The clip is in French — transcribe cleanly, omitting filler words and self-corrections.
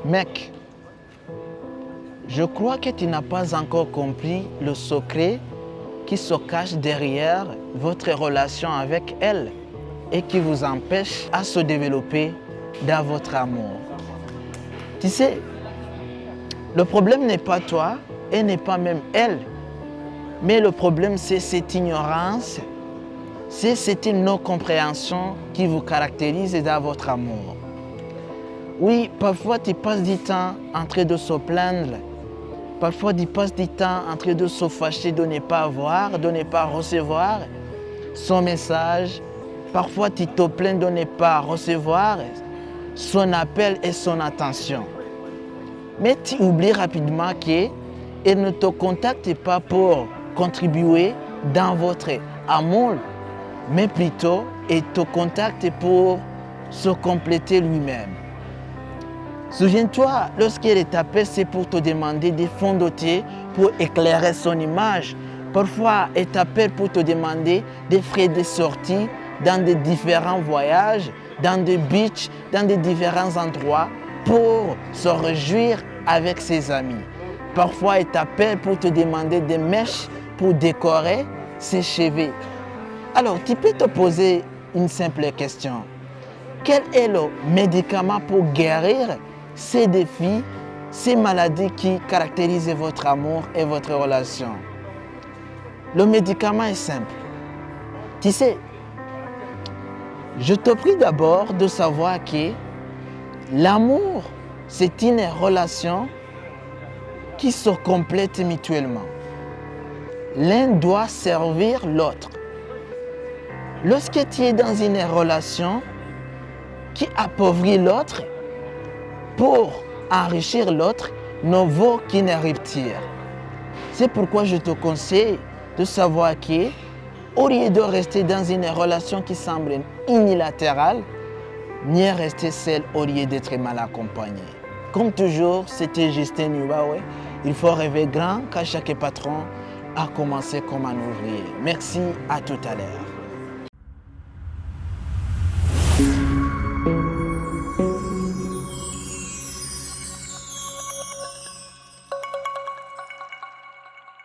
Mec, je crois que tu n'as pas encore compris le secret qui se cache derrière votre relation avec elle et qui vous empêche à se développer dans votre amour. Tu sais, le problème n'est pas toi et n'est pas même elle, mais le problème c'est cette ignorance, c'est cette non-compréhension qui vous caractérise dans votre amour. Oui, parfois tu passes du temps en train de se plaindre, parfois tu passes du temps en train de se fâcher de ne pas avoir, de ne pas recevoir son message. Parfois tu te plains de ne pas recevoir son appel et son attention. Mais tu oublies rapidement qu'elle ne te contacte pas pour contribuer dans votre amour, mais plutôt elle te contacte pour se compléter lui-même. Souviens-toi, lorsqu'elle t'appelle, c'est pour te demander des fonds dotés pour éclairer son image. Parfois, elle t'appelle pour te demander des frais de sortie dans des différents voyages, dans des beaches, dans des différents endroits pour se réjouir avec ses amis. Parfois, elle t'appelle pour te demander des mèches pour décorer ses cheveux. Alors, tu peux te poser une simple question. Quel est le médicament pour guérir ces défis, ces maladies qui caractérisent votre amour et votre relation? Le médicament est simple. Tu sais, je te prie d'abord de savoir que l'amour, c'est une relation qui se complète mutuellement. L'un doit servir l'autre. Lorsque tu es dans une relation qui appauvrit l'autre, pour enrichir l'autre, ne vaut qu'une rupture. C'est pourquoi je te conseille de savoir que, au lieu de rester dans une relation qui semble unilatérale, mieux rester seul au lieu d'être mal accompagné. Comme toujours, c'était Justin Nubawe. Il faut rêver grand car chaque patron a commencé comme un ouvrier. Merci, à tout à l'heure.